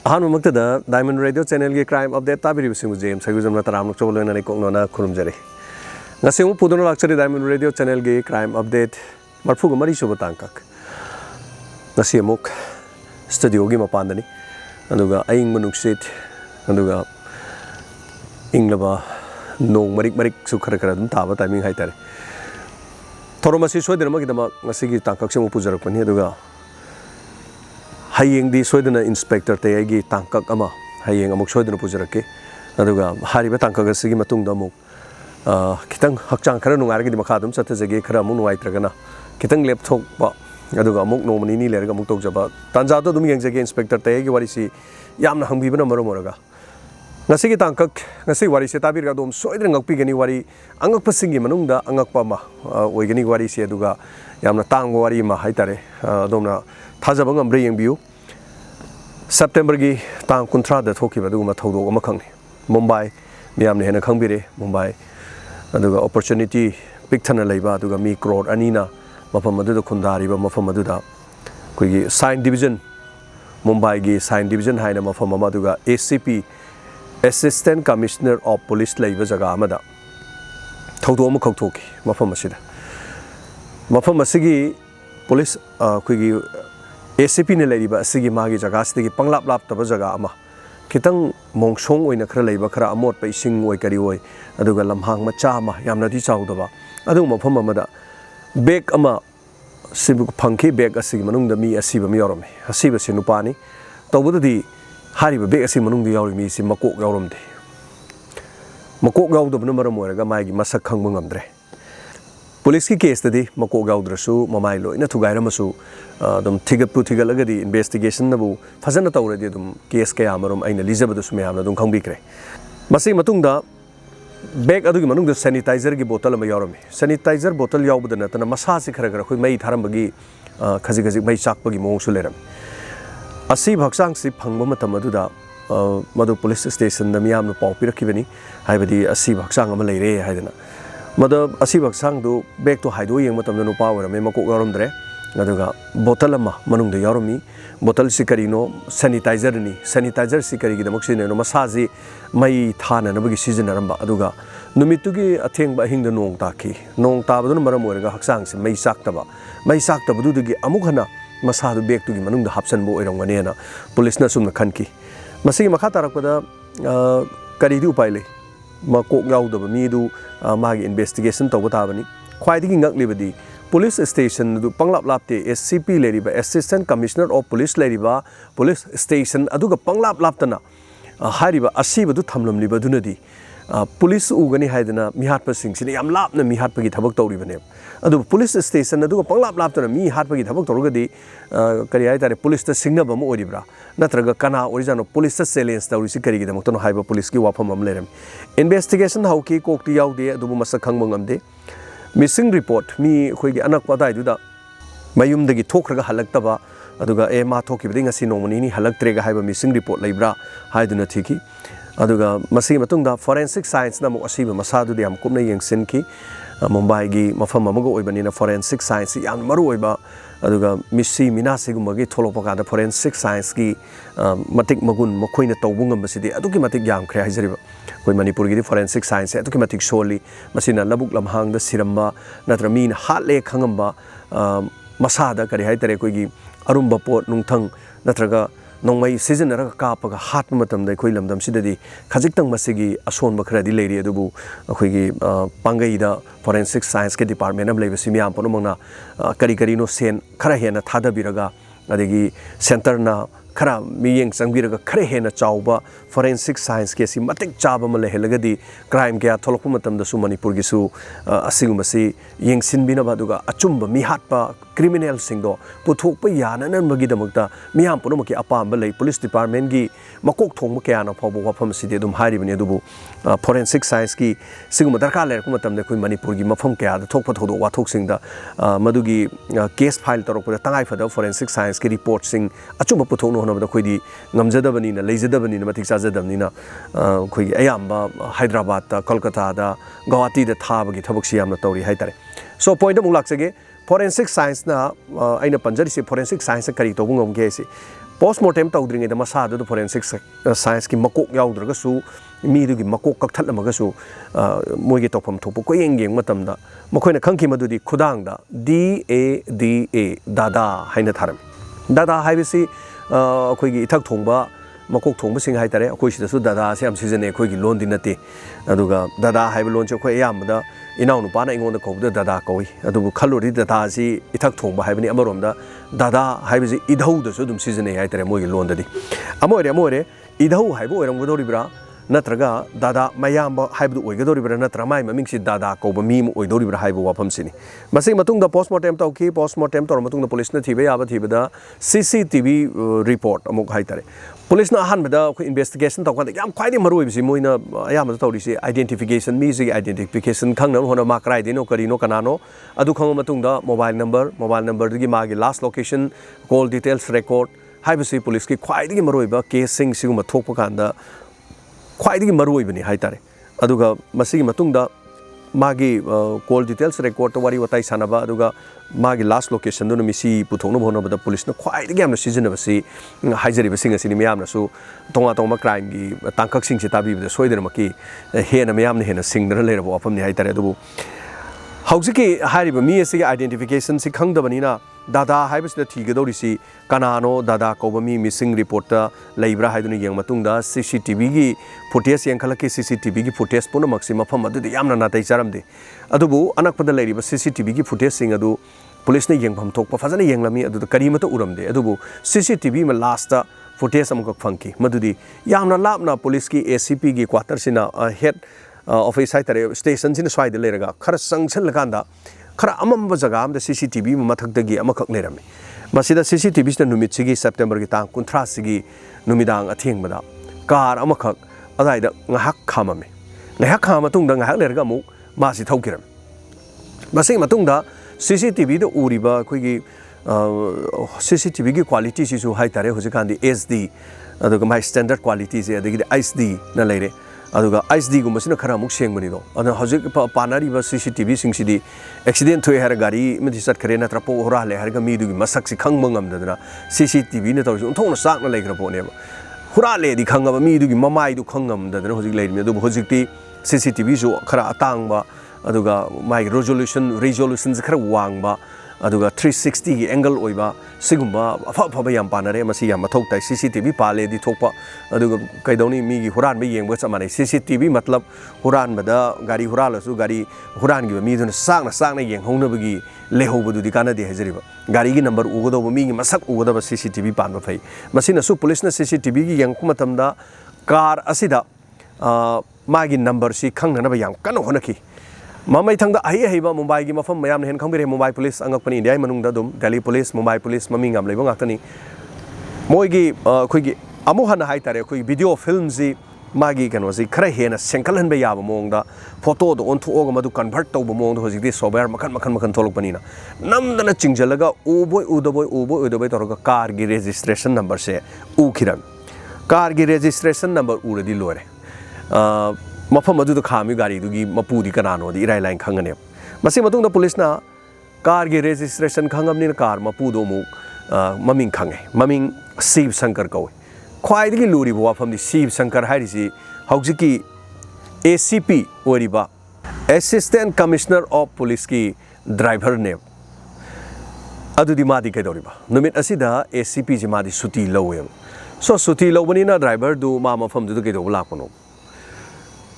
Ahanumagtada Diamond Radio Channel ge crime update tabiri bisingu James Saguzam taram nok chobolo na ko na khurumjare ngasimu pudono lakchari Diamond Radio Channel ge crime update marfu go mari suba tangkak ngasimuk studio gi mapandani aduga aing manuksit aduga inglaba nong marik su khara khara dum taba timing haitare thoromasi soidena magidama ngasigi tangkak semu pujarak pani aduga hayeng di soidena inspector te agi tangkak ama hayeng amuk soidena pujarake aduga hariba tangkak asigi matungda amuk kitang hakchang khara nungargi di makha dum chatajage khara amu nuaitragana kitang laptop ba aduga amuk nomani ni lerga amuk tokjaba tanja to dum yengjage inspector te agi warisi yamna hangbibana maromoraga ngasigi tangkak ngasi wari se tabir ga dom soidena ngakpi gani wari Angakpa singi manungda Angakpa ma oigani wari se aduga yamna tangwa wari ma haitare domna Thajaba ngambre yengbiu September gi tang kuntra da thokiba duguma thodok ama khangni Mumbai miyamne hena khangbire Mumbai aduga opportunity pikthana leiba aduga mi crore anina mafam adu da khundari ba mafam adu da koigi sign division Mumbai gi sign division haina mafam ama aduga ACP Assistant Commissioner of Police leiba jaga amada thodok ama khoktoki mafam asida mafam asigi police koigi ACP ne leriba asigi magi jaga asigi panglap lap taba jaga ama kitang mongsong oina khara leiba khara amot pa ising oi kari oi aduga lamhang macha ma yamna di chawdaba adu mafam amada bag ama sibu phangki bag asigi manungda mi asiba mi yorome asiba se nupani tawbududi hariba bag asigi manungda yawri mi si makok yawromde makok yawdobna maram oiraga maigi masak khangba ngamdre Police ki case tadi mako gaudrasu mamai loina thugairamasu dum thigatpu thigalagadi investigation nabu fazana tawradi dum case kaya amarum aina lijabadu sumyamna dum khangbikre masi matungda bag adugi manungda sanitizer gi bottle ama yawrami sanitizer bottle yawbada natana masa si khara khara khoi mai tharambagi khaji mai chakpagi mongsu leram asi bhaksang si phangba matam aduda madu police station da miyamna paw pirakibani haibadi asi bhaksang ama leire haidana Mada asibak sang do bag to haido yang matam no power me mako yarom dre aduga bottle ama manung de yaromi bottle sikari no sanitizer sikari gi damak sine no masaji mai thana na bagi season aramba aduga numitu gi atheng ba hing da nong ta ba no maram orega haksang se mai saktaba du gi amuk hana masa du bag tu gi manung da hapsan bo oirong gane na police na sumna khanki masi makha tarak pada kari di upai le makok yaudaba mi du magi investigation tawba tabani khwaidigi ngaklibadi police station du panglap lapte SCP leriba Assistant Commissioner of Police leriba police station aduga panglap laptana hariba asiba du thamlamliba dunadi police ugani haidana mihatpa singsine yam lapna mihatpa gi thabak tawribane adu police station aduga panglap laptana mi hatpa gi thabak tawrugadi kari haitare police ta singnaba mo oribra natraga kana orijano police challenge tawrisi kari gi damaktono haiba police gi wafam am leram investigation hauki kokti yaude adu masak khangba ngamde missing report mi khoigi Angakpa dai duda mayum dagi thokraga halaktaba aduga ma thokibdi ngasi nomani ni halaktrega haiba missing report leibra haiduna thiki aduga masi matungda forensic science na mo asiba masadu de am kumna yengsin ki Mumbai gi mafam amago oibani na forensic science yam maru oiba aduga misi minasi gumagi tholopa da forensic science gi matik magun makhoina tawbungam basidi aduki matik yam khre haijariba koi manipur gi forensic science aduki matik soli masina labuk lamhang da siramba natra min hatle khangamba masada kari haitare koi gi arumba pot nungthang natraga nongmai season ra kapaga hat matam dai khoi lamdam sidadi khajiktang masigi ason bakhradi leiri adubu akhoi gi pangai da forensic science ke department am leiba simiam pono mangna kari no sen khara hena thada biraga adegi center na khara miyeng changbiraga khare hena chawba forensic science ke si matik chaba ma lehelagadi crime ke tholokpa matam da su manipur gi su asigumasi yengsin bina baduga achumba mi hatpa criminal singdo puthokpa yana nan magi damakta miyam pono maki apamba lei police department gi makok thongma kya na phabu wafam sidi dum hari bani adubu forensic science ki siguma darka ler ku matam de koi manipur gi mafam kya da thokpa thodo wa thok singda madugi case file torokpa tangai phada forensic science ki report sing achumba puthokno honaba da khoidi ngamjadabani na leijadabani na matik chajadabani na khoi ayamba Hyderabad ta Kolkata da Guwahati da thabagi thabak siyamna tawri haitare so point amuk laksage forensic science na aina panjari se forensic science kari tobungam ge se postmortem तौद्रिंगै मसादुद forensic science की मकोक याउद्रगसु मीदुगी मकोक कक्थलमगसु मोइगे तौफम थोप कोयेंग Young मतमदा मखोइना खंखि मदुदी खुदांगदा DADA दादा हाइना थारम दादा हाइबसी अखोइगी इथक थोंबा मकोक थोंबा सिंग हाइतारे अखोइसिदसु दादा से हम सिजने अखोइगी लोन दि नते अदुगा दादा हाइब लोन से अखोइ यामदा इनाउ नुपाना इंगोंदा कौबदा दादा कौइ अदुबु खल्लोरि दादा सि इथक थोंबा हाइबनि अमरोमदा दादा हाइबसि इधौदसु दुम सिजने हाइतारे मोइगी लोनददि अमोरे इधौ हाइब ओइरमगदोरिब्रा नत्रगा दादा मयाम हाइबदु ओइगदोरिब्रा नत्र माइ ममिंगसि दादा कौबा मीम ओइदोरिब्रा हाइब वाफमसिनि मसि मतुंगदा पोस्टमॉर्टम तौखि पोस्टमॉर्टम तौर मतुंगदा पुलिसना थिबे याबा थिबदा CCTV रिपोर्ट अमुक हाइतारे पुलिसना अहनबदा इन्वेस्टिगेशन तौकान याम ख्वाइदि मरुइबसि मोइना अयामदा तौरिसि आइडेंटिफिकेशन मीजि आइडेंटिफिकेशन खंगन होना मा क्राइदेनो करिनो कनानो अदु खंग मतुंगदा मोबाइल नंबर दगी मागी last location call details record हाइबसि पुलिस की ख्वाइदि मरुइबा केसिंग सिगुम थोकपा कांदा ख्वाइदि मरुइबनि हाइतारे अदुगा मसिगी मतुंगदा मागी कॉल डिटेल्स रिकॉर्ड तो वारी वताई सानबा अदुगा मागी लास्ट लोकेशन दुन मिसी पुथोंनो भोनबदा पुलिसना ख्वाइदि यामना सिजनबसि हाइजरिबसिंग असि मियामनासु तोंगा क्राइम की तांककसिंग से ताबीबदा सोइदरमकी हेना मियामना हेना सिंगदना लेरबो वाफमनि हाइतारे अदुबु हौजिकी हारिबा मी असि आइडेंटिफिकेशन सि खंगदबनिना दादा हाइबसिदा थीगदौरिसि कनानो दादा कौबा मी मिसिंग रिपोर्ट लेब्रा हाइदुनि यंग मतुंगदा CCTV की फुटेज यंखलकी CCTV की फुटेज पुनमक्सि मफम अदुदि यामना नातै चारमदे अदुबु अनकपदा लेरिबा CCTV की फुटेज सिंग अदु पुलिसने यंगफम थोकपा फजना यंगलमी अदुदा करीमतो उरमदे अदुबु CCTV में लास्ट फुटेज अमुक फंकी मदुदि यामना लापना पुलिस की ACP की क्वार्टर सिना हेड ऑफिस हाइतारे स्टेशन सिना स्वाइदे लेरगा खर संगछलकांदा खरा अमम जगह अमदा CCTV मथकदगी अमखक लेरमे मसिदा CCTV सिना नुमितसिगी सेप्टेम्बर की तांग 19 सिगी नुमिदांग अथेंगबदा car अमखक अदाइदा ngahak khamame ngahak kham matungda ngahak lerga mu masi thaukiram masi matungda CCTV da uriba khoigi CCTV की क्वालिटी सिसु हाइतारे हुजिकांदी HD अदुगा माइ स्टैंडर्ड क्वालिटी से अदगी HD न लेरे अदुगा HD गुमसिना खरा मुक सेंगबनिदो अद हजिक पानारिबा CCTV सिंगसिदी एक्सीडेंट थोय हर गाड़ी मदि सटखरे नत्र पो होराले हरगा मीदुगी मसक सि खंगब ngamdadana CCTV ने तौरसु उन्थोंना साकना लेग्रा पोनेबा हुरालेदी खंगबा मीदुगी ममाइदु खंगमददना हजिक लेरिमे अदु हजिकती CCTV जो खरा अतांगबा अदुगा माइ रेजोल्यूशन खरा वांगबा अदुगा 360 की एंगल ओइबा सिगुम्बा अफब याम पानरे मसी याम मथौताई CCTV पालेदी थोपा अदुगा कैदौनी मीगी हुरान बे येंगबा चमाने CCTV मतलब हुरान बदा गाड़ी हुरालसु गाड़ी हुरान गी मीदुन सागना येंगहौनबगी लेहौबदुदि कानादे हजरिबा गाड़ी की नंबर उगदोबा मीगी मसक उगदोबा CCTV पानबा फै मसिनसु पुलिसना CCTV की येंगपु मतमदा कार असिदा मागी नंबर सि खंगनबा याम कन होनखि ममई थंग अहिबा मुंबई की मफम मयाम हेन खंबिरे मुंबई पुलिस अंगकपनी इंडिया मनुंगदा दुम दिल्ली पुलिस मुंबई पुलिस ममिंग आम लेबो गाक्तनी मोइगी खुगी अमु हन हाइतारे खुगी वीडियो फिल्म जी मागी कनोसी खरा हेना सेंकल हन बे याब मोंगदा फोटो दो on थोग मदु convert तौब मोंग होजिदि software Makhan थोलकपनीना नमदना चिंगजलगा उबोय उदबोय तोरगा car की रजिस्ट्रेशन नंबर से उखिरम कार की रजिस्ट्रेशन नंबर उरदि लोरे मफम अदुद खामी गाड़ी दुगी मपुदी कनानोदी इराई लाइन खंगने मसी मतुंगदा पुलिसना कार की रजिस्ट्रेशन खंगमनि कार मपुदो मु ममिंग खंगे ममिंग शिव शंकर कौ ख्वाइदगी Lurie वाफमदी Shiv Shankar हारिसी हौजिकी ACP ओरिबा assistant commissioner of police की ड्राइवर ने अदुदी मादी कैदौरिबा नुमित असिदा ACP जी मादी सुटी लौवे सो सुटी लौबनिना ड्राइवर दु मा मफम दु कैदौ लापनो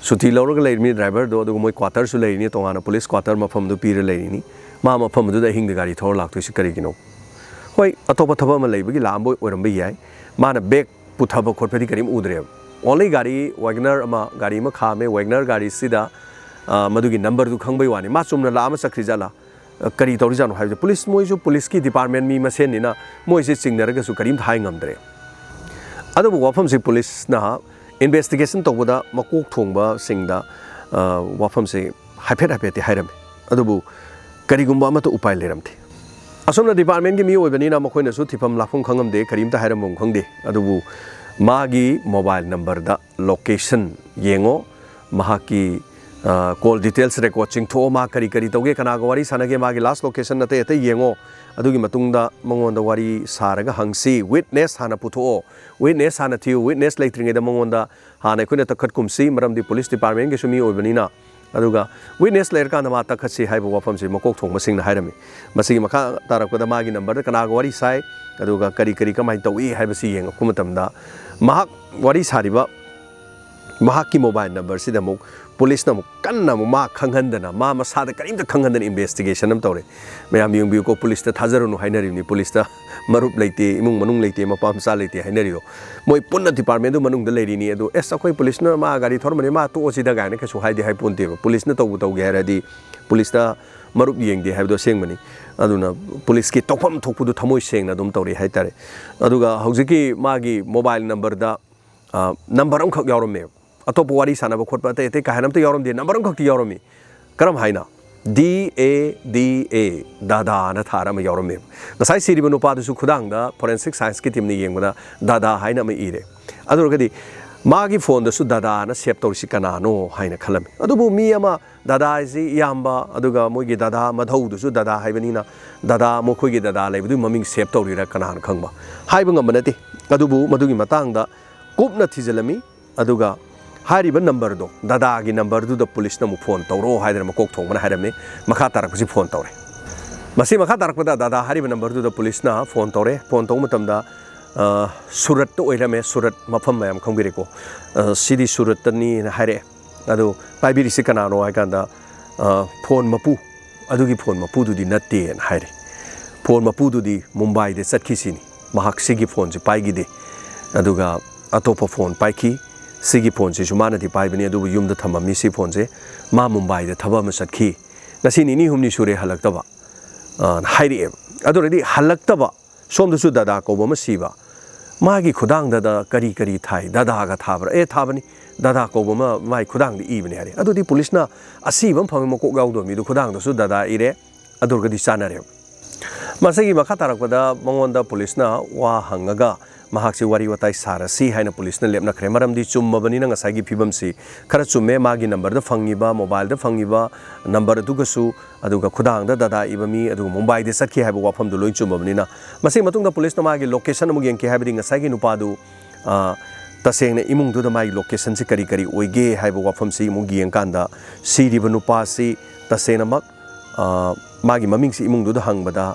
सुटी लौरग लेरमी ड्राइवर दो अदुग मोय क्वार्टर सु लेरिनी तोंगाना पुलिस क्वार्टर मफम दु पीर लेरिनी मा मफम दु दा हिंग गाड़ी थोर लाक्तोसि करिगिनो होय अतोप थबा म लेबगी लांबो ओरमबे याय माना बैग पुथबा खोटपदि करिम उद्रे ओनली गाड़ी वैगनर अमा गाड़ी म खामे वैगनर गाड़ी सिदा मदुगी नंबर दु खंगबै वानी मा चुमना लामा सक्रि जाला करी तौरि जानो हाइबे पुलिस मोयजु पुलिस की डिपार्टमेंट मी मसेनिना मोयसे चिंगनरगसु करिम थाय ngамद्रे अदुबु वाफम से पुलिस ना इन्वेस्टिगेशन तौबदा मकोक थोंबा सिंगदा वाफम से हाइफेट हाइरमे अदुबु करिगुम्बा अमतो उपाय लेरमथे असोमना डिपार्टमेंट की मी ओइबनिना मखोइनसु थिफम लाफुम खंगमदे करिमता हाइरमम खंगदे अदुबु मागी मोबाइल नंबर दा location येंगो महाकी call details record chingtho ma kari kari toge kana ga wari sanage ma gi last location nate ate yengo adugi matungda mangonda wari saraga hangsi witness hana putho witness hana thiu witness leitringe da mangonda hana khuna takhat kumsi maramdi police department ge sumi oibanina aduga witness layer kana ma takhatsi haiba wafam si makok thong masing na hairami masigi makha tarakda ma gi number kana ga wari sai aduga kari kari kamai tawi haiba si yenga kumatamda mahak wari sariba mahak ki mobile number si da muk police na kanna ma khanghandana ma masada karimta khanghandana investigation am tawre mayam yung ko police ta thajarunu hainari ni police ta marup leite imung manung leite mapam sa leite hainari yo moi punna department du manung da leiri ni adu esa koi police na ma gari thor mane ma to osi da gaina ka su haidi hai ponte police na to ge haradi police ta marup yeng de haibdo seng mani aduna police ki topam thokpu du thamoi seng na dum tawre hai tare aduga hojiki magi mobile number da number am khak yarom atop wari sanaba khotpa te te kahanam te yorom de number am khakti yoromi karam haina da dada na thara ma yorom ngasai siri banu pa du su khudang da forensic science ki team ni yengna dada haina ma ire adurgadi magi phone da su dada na save torsi kana no haina khalami adubu mi ama dada ji yamba aduga mogi dada madhau du su dada haibani na dada mo khoi gi dada lebu maming save tori ra kana khangba haiba ngamanati adubu madugi matang da kupna thijalami aduga hariba number do dada gi number du da police na mu phone tawro haidar ma kok thong mana hairame makha tarak si phone tawre masi makha tarak da dada hariba number du da police na phone tawre phone taw matam da surat to oirame surat mafam mayam khonggire ko sidi surat ni haire adu paibiri si kana no aikanda phone mapu adugi phone mapu du di natte en haire phone mapu du di mumbai de satki sini mahak sigi phone ji paigi de aduga atopa phone paiki sigi phone se sumana di pai bani adu yum da thamami si phone se ma mumbai da thaba ma sakhi ngasi ni humni sure halaktaba hairi adu redi halaktaba som du su dada ko bama siba magi khudang da kari kari thai dada ga thabra thabani dada ko bama mai khudang di ibni hari adu di police na asibam phame mo ko gaw do mi du khudang da su dada ire adu ga di sanare masagi makha tarakpada mangonda police na wa hangaga mahakse wari watai sarasi haina police na lepna khre maram di chummabani na ngasagi phibam si khara chumme magi number da phangiba mobile da phangiba number du gasu aduga khudang da dada ibami aduga mumbai de sakhi haiba wafam du loi chummabani na masi matung da police na magi location mu geng ke haibri ngasagi nupa du taseng na imung du da magi location si kari kari oige haiba wafam si mu geng kanda siri banu pa si tasena mak magi maming si imung du da hangbada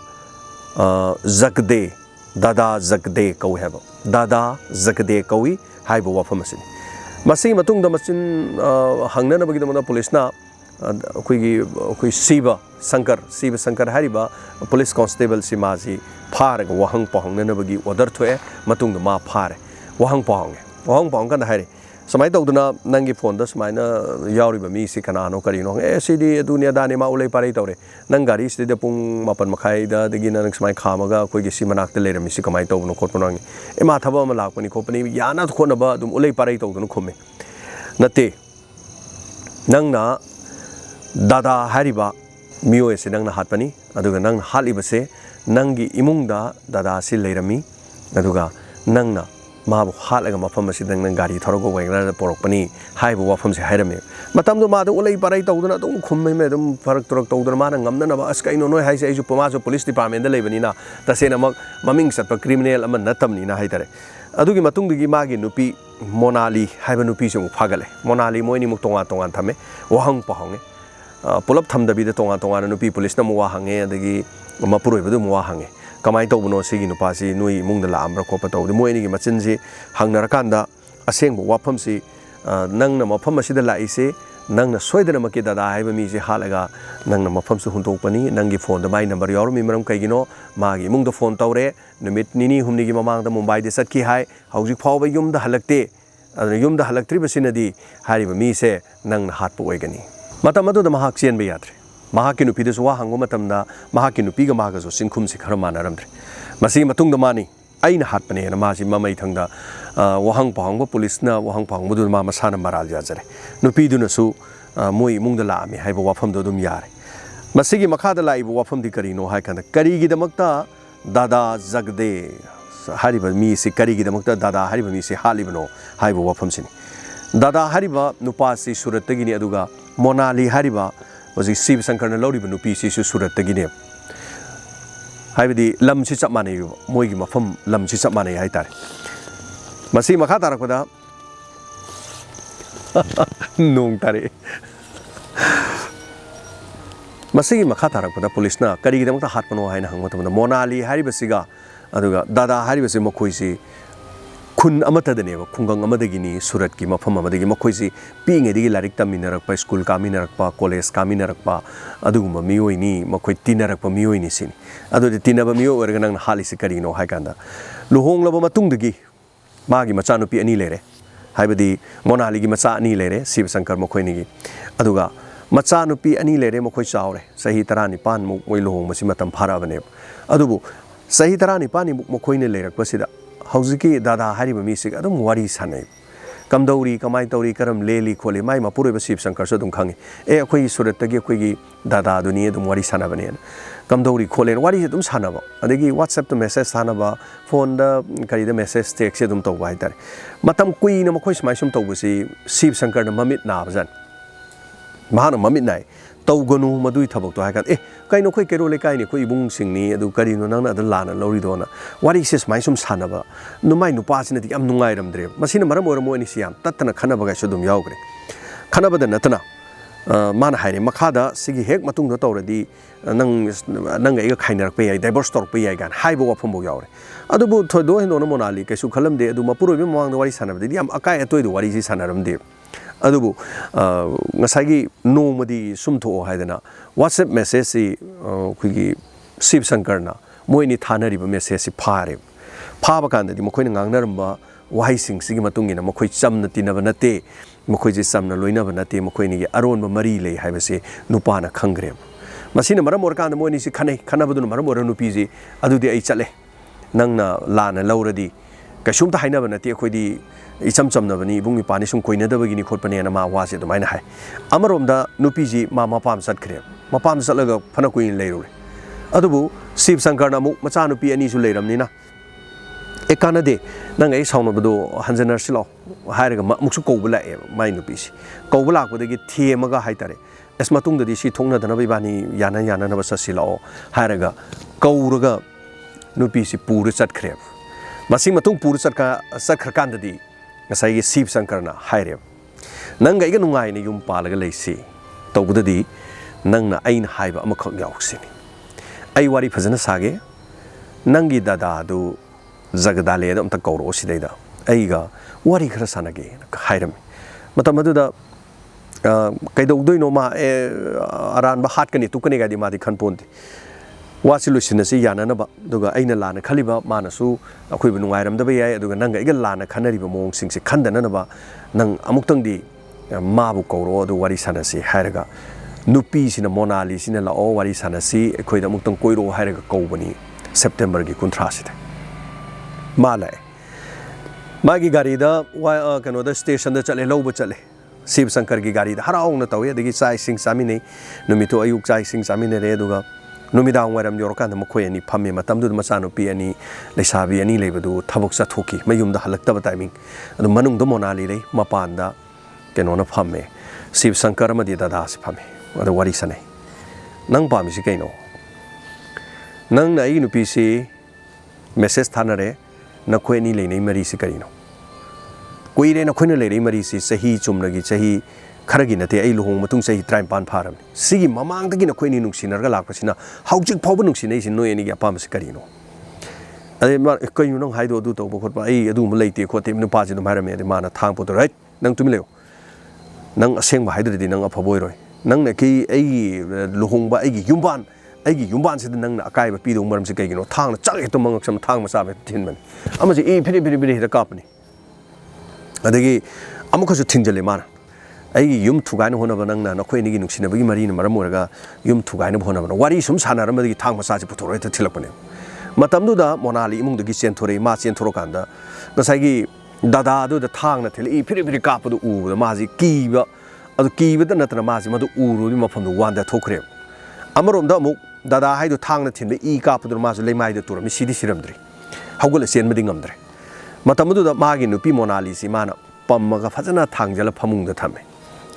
zakde dada zakde kau heba dada zakde kaui haiba wafam asini masi matung da machin hangna na bagi da police na koi siba sankar hariba police constable si maji phar ga wahang pahang na bagi order thoe matung da ma phare wahang pahang kan hari samai tawduna nangi phone da samai na yauriba mi si kana no kari no sidi dunia da ne ma ulai parai tawre nang gari sidi da pung mapan makhai da dagi na nang samai khamaga koi gi si manak te lerami si kamai tawno khotpo nang ma thaba ma lakpani khopani yana khona ba dum ulai parai tawduna khomme nate nang na dada hariba miyo se nang na hatpani aduga nang haliba se nangi imung da dada si lerami aduga nang na ma halaga mafam asi dang nang gari thorogo wengra porokpani haibu wafam se hairame matam do ma do ulai parai tawduna dum khumme me dum farak turak tawduna ma ngamna na ba askai no noi haise aiju pama police department da lebani na tasena mak maming satpa criminal ama natamni na haitare adugi matung digi magi nupi monali haiba nupi se mu phagale monali moini muk tonga thame wahang pahange pulap thamdabi da tonga nupi police na mu wahange adagi mapuroi badu mu wahange kamai tawbuno sigi nupa si nui mungda la amra khopa tawde moini gi machin si hangnar kanda aseng bu wafam si nang na mafam asida la ise nang na soidana makki dada haiba mi si halaga nang na mafam su huntok pani nang gi phone da mai number yor mi maram kai gino magi mungda phone tawre numit nini humni gi mamang da mumbai de satki hai hauji phawba yum da halakte yum da halaktri basinadi hariba mi se nang na hat pu oigani matam adu da mahak chen be yatre mahaki nupi desu wa hango matamda mahaki nupi ga maga so singkhum si khara manaramdre masi matung da mani aina hatpane na masi mamai thangda wahang pahang ba police na wahang pahang mudu ma masana maral ja jare nupi du na su moi mungda la mi haiba wafam do dum yare masi gi makha da lai bu wafam di kari no hai kan kari gi da makta dada zagde hariba mi si kari gi da makta dada hariba mi si halibno haiba wafam sini dada hariba nupa si surat gi ni aduga Monali hariba was the Siva Sankarna Lodiba Nupi Surat Tagine. Haibidi Lam Sisap Mani, Moigima from Lam Sisap Mani Haitar. Masi Makatarakoda Nung Tari Masi Makatarakoda Police na Karigam Hatmano Haina Hangota Monali Haribasiga Aduga Dada Haribasi Mokoisi Kun Amata the neighbor, Kungang Amadagini, Surat Kima Pamadagi Mokoisi, being a dilaricta Minerakpa, school Kaminarakpa, Coles Kaminarakpa, Aduma Mioini, Mokoi Tinarapa Mioini sin. Ado the Tinaba Mio Ergan Halisicarino Haganda. Luhong Lavamatungdagi, Magi Machanopi Anilere, Hibadi, Monaligi Macha Anilere, Siv Sankar Mokoinigi, Aduga, Machanopi Anilere Mokoi Saure, Sahitarani Pan Moilo, Masimatam Paravane, Adubu, Sahitarani Pani Mokoine Lere, Pasida. Howziki Dada Hariba Misik, Adam Wari Sane. Kamdori, Kamaitori, Karam, Lely, Koli, my Mapura Sip Sankar Sodum Kangi, Equi Suratagi, Quigi, Dada, Dunia, Dum Wari Sanabanian. Kamdori, Koli, what is it? Sanaba? And they give WhatsApp to message Sanaba, phone the carry the message, take Sedum to Whiter. Matam Queen, Makois, my Sum to Sip Sankar, the Mamit Nabzan. Mahana Mamit. Togonu Madui Tabok to Hagan. Kaino Quakero Kaini, Quibung Singni, Ducarino, none of the Lana, Loridona. What is this, my sum Sanaba? No mind no passing at the Amnungairam dream. Masina Maramor Moenisian, Tatana Kanabaga Shodum Yogre. Kanaba the Natana, Manahari, Makada, Sigi Hek Matung already, Nanga Kainer Pay, Divorce Store Pay again, Haibo of Pomboyore. Adubu Todo and Monali, Kasukalam de Dumapuru, among the Warisan of the Yam Akai to the Warisi Sanaram de. Adubu Nasagi no Madi Sumto Haidana. WhatsApp message Quigi Sip Sankarna, Moini Tanari message Pare. Pabakan the Mokoin Naramba, Wising Sigimatung in a Mokoi Samna Tinavanate, Mokoji Samna Loina Vanate, Mokoini, Aron Marile, Havese, Nupana Kangrem. Masina Maramorkan, the Moini Kane, Kanabadun Maramora Nupizi, Adu de Eichale, Nangna Lana Lauradi, Kashumta Hainavanate, Quidi. Isam Navani, Bungi Panisum Queen, the beginning Corpani and Ma was it the mine high. Amaronda, Nupiji, Mama Pam Sat Crem, Mapam Salaga, Panaquin later. Adubu, Sip Sankarna, Machanupi and Isulatum Nina. A Canade, Nanga Sound of the Hansener Silo, Haraga Muxuko, my Nupis. Kovla would get Tiamaga Haitare. As Matung the Dishi Tona the Nabibani, Yana Yana Navasasilo, Haraga, Kauraga, Nupisi Purisat Crem. Masimatung Purisaka Sakrandadi. Say Sip Sankarna, Hirem. Nanga Iganunga in a yum palagalesi. Togudi, Nanga Ain Hive Amakok Yoxini. I worry Pazana Sage Nangi Dada do Zagadale of the Koro Sideda. Aiga, worry Krasanagi, Hirem. Matamaduda Kaido do no ma aran Bahatkani to Kanega di Madikan Ponti. What's Lucinasi Yanaba, Duga Aina Lana Kaliba, Manasu, a Quibun Iram the Bay, Duga Nanga Igalana, Canary Mong sings a Kandanaba, Nang Amuktangi, Mabu Koro, the Warisanasi, Haraga, Nupis in a Monalis in a La O Warisanasi, a Quida Muktan Koiro Haraga Kobani, September Gikuntrasit. Malay Magi Garida, why another station the Chale Lobachale, Sip Sankar Garida, Haraona Toya, the Gisai sing Samine, Numito Ayuk sing Samine Reduga. Numida Waram Yorkan, the Mokoyani, Pami, Matamdu, Masano, Piani, Lesabi, and Elevedu, Taboksa Toki, Mayum the Halakta timing, and the Manung the Monali, Mapanda, Genona Pame, Sip Sankarama di Das Pame, or the Warisane. Nang Pamisikano. Nang Nainu PC, Messes Tanare, Naqueni Lane Marisicarino. Queen a Queen Lady Marisi, Sahi Chumnagi, Sahi. Karagina, the Elohum, Matung say try pan param. See, Mamma, the Gina Queen Nuxina, Galapasina, how Jig Pobanuxination, no any Yapams Carino. I you know, Hido Duto, but I do late, quote him the party of Marame, the man at Tampo, right? Nang to Milo. Nang a same hydrogen, Nang a Pavoy. Nang the key, a Luhumba, a Yumban, a Yumban said the Nang Akai, Pido Marmsicano, tongue, chuck among some tongue Masabi Tinman. I must eat pretty the company. And they Amokas Tinjaliman. Yum to Gano Honavanang, no Queen in Sinabi Marine Maramuraga, Yum to Gano Honavan. What is some Sanarama, the tongue massage Putoreta Tilapone? Matamduda, Monali, among the Gisentore, Marcian Torocanda, Nasagi, Dada do the tongue that he pretty capo the U, the Mazi Kiva, or the Kiva, the Natanamazi, Madu Uru, from the one that took him. Amarum Damu, Dada had the tongue that in the E capo the Mazi Lemai the Tour, Missidi Siramdri. How will I send Medingamdre? Matamudu the Magin, Nupi Monali, Simana, Pamaga Fazana Tangela Pamung the Tame.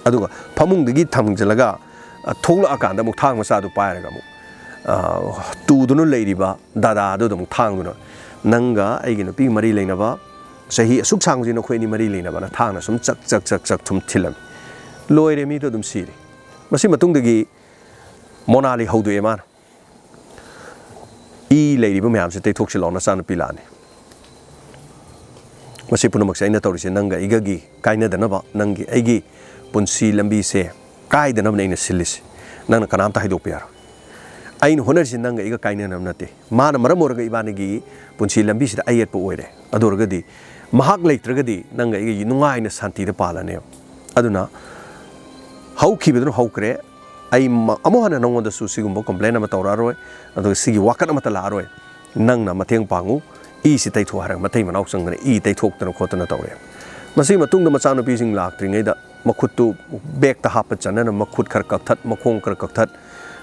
aduga phamungdagi thamjalaga thogla akanda muk thang masa du pairaga mu tu dunu leiriba dada du dum thang dunu nanga aigi nupi mari leinaba sahi asuk sangji no khoini mari leinaba na thang na sum chak chak chak chak thum thilam loire mi to dum siri masi matungdagi monali haudu eman I leiriba mayam se tei thoksil ona san pilani masi punamak sai na tawrise nanga igagi kaina danaba nangi aigi punsi lambi se kai danaba nei na silis nang kanam ta haidok piar ain honar sin nanga iga kaina nam nate mana maram orga ibanigi punsi lambi sida ayet po oire adorgadi mahak leitragadi nanga iga nungai na santi da palane aduna haukibedun haukre ai amohana nongonda su sigumbo complain ama tawraroi adu sigi wakat ama talaroi nangna mateng pangu I si tai thu harang matai manau sangna I tai thok tana khotana tawre masi matungda machana pi sing laktringai da makhuttu bag ta hap chana na makhut khar kakthat makhong khar kakthat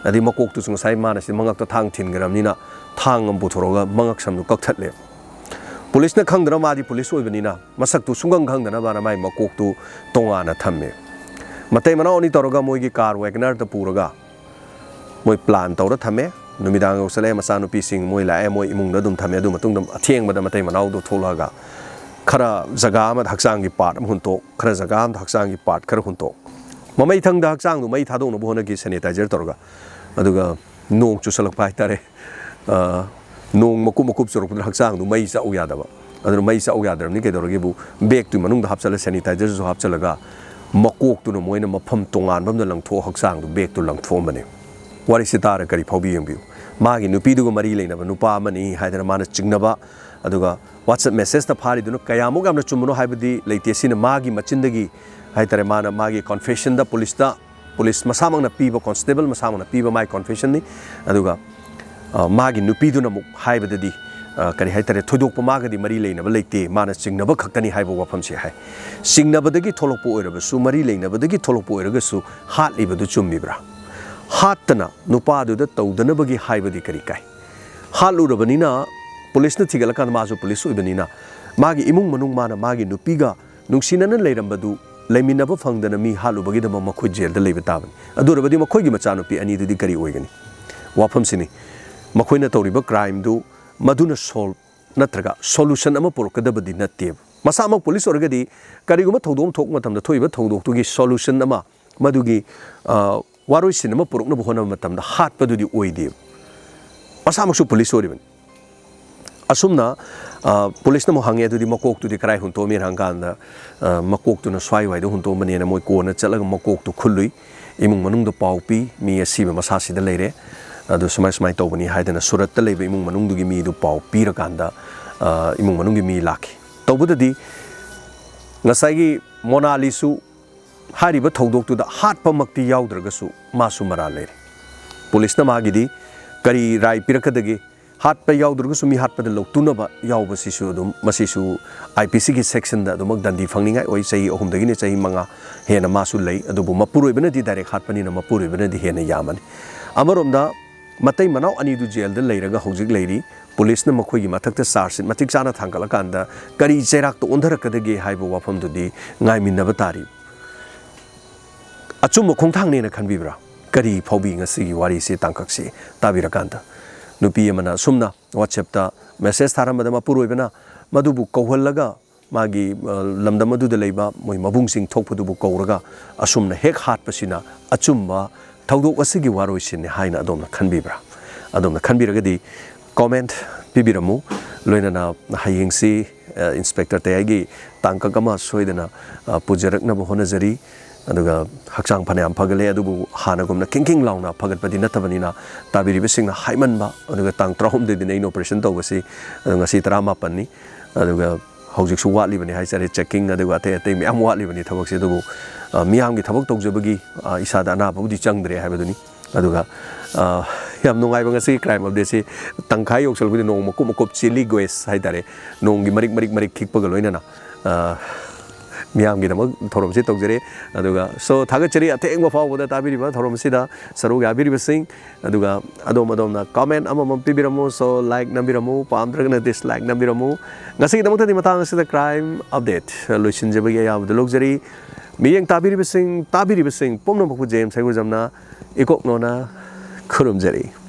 adi makok tu sung sai mana si mangak ta thang thin garam nina thang am buthoroga mangak sam nu kakthat le police na khangdra ma di police oibani na masak tu sungang khangdana bana mai makok tu tonga na thamme matai manau ni toroga moi gi car wagoner ta puraga moi plan tawra thame numidang usale masanu pising moi la moi imung na dum thame du matung dum athieng bada matai manau do tholaga khara jaga ma haksang gi part am hunto khara jaga am haksang gi part khara hunto mamai thang da haksang du mai thadong no bo na gi sanitizer torga aduga nong chu salak pai tare nong makup makup sorok da haksang du mai sa u ya da ba adu mai sa u ya da ni ke dorge bu bag tu manung da hapsala sanitizer zo hapsalaga makok tu no moina mafam tongan bam da lang tho haksang du bag tu lang tho mane wari sitara kari phaubi yambiu magi nupi du mari leina ba nupa mani haidara mana chignaba aduga whatsapp message ta phari du kayamu gamna chumuno haibadi leite sina magi machindagi haidara mana magi confession da police masamang na piba constable masamang na piba mai confession ni aduga magi nupi du na muk haibadi kari haitare thodok pamagadi mari leina ba leite mana chignaba khaktani haibo wafam se hai singnabadagi tholokpo oiraba su mari leina badagi tholokpo oiraga su hat libadu chummibra hatana nupa du da tawdana bagi haibadi kari kai halu rabanina police na thigala kan mazu police oibanina magi imung manung mana magi nupiga nungsinana leirambadu leiminaba phangdana mi halu bagi da makhoi jail da leiba taban adu rabadi makhoi gi macha nupi ani du di kari oigani wafam sini makhoi na tawriba crime du maduna solve natraga solution ama porokadabadi natte masamak police orgadi kariguma thodom thok matamda thoiba thodok tu gi solution ama madugi waroi sinema purukna bohona matamda hat padudi oide asamaksu police oriban asumna police na mo hange dudi makok tu di krai hunto mi ranganda makok tu na swai wai do hunto mane na moi ko na chalaga makok tu khului imung manung do paupi mi asiba masasi da leire adu sumai tobani haidana surat ta leiba imung manung du gi mi du pau pi rakanda imung manung gi mi lakhi tobudadi ngasai monalisu hariba thodok tu da hat pamakti yaudragasu masu mara leire police na magidi kari rai pirakadagi hat pa yaudragasu mi hat pa da loktunaba yauba sisu dum masisu IPC gi section da dum dandi phangningai oi sei ohum dagi ne sei manga hena masu lei adubu mapuroi bana di direct hat pani na mapuroi bana di hena yamani amarom da matai manau ani du jail da leiraga hojik leiri police na makhoi gi mathak ta charge matik chana thangkala kanda kari cherak to ondharakadagi haibo wafam du di ngai minna tari achum khongthang ne na khanbibra kari phaubi ngasi gi wari se tangkak se tabira kanda nupi amana sumna whatsapp ta message tharamada mapuroi bana madubu kauhallaga magi lamda madu da leiba moi mabung sing thokpadu bu kauraga asumna hek hat pasina achumba thodok asigi waroi sin haina adomna khanbibra adomna khanbiragadi comment pibiramu loinana hayengsi inspector tayagi tangkakama soidana pujarakna bo honajari aduga haksang phanayam phagale adubu hanagumna king launa phagatpadi natabanina tabiribe singna haimanba aduga tang trahum de din operation tawbasi ngasi 18 ni aduga hojik su watli bani haisare checking aduga ate mi am watli bani thabak se adubu miyam gi thabak tawjabagi isada na budi changdre haibaduni aduga yam nungai banga si crime update se tangkhai yoksal budi nong makup chili goes haidare nong gi marik khikpaga loina na miyam gi damak thorom se tawjare aduga so thagachari ateng ba fawda tabiri ba thorom sida saru ga biri basing aduga adom na comment amam pibiramu so like nambiramu pamdragna dislike nambiramu ngasi damak tadi matang sida crime update loisin jebagi ya luxury Miyeng tabiri besing punom bukbu jem sayu jamna ikok nona kurum jeri.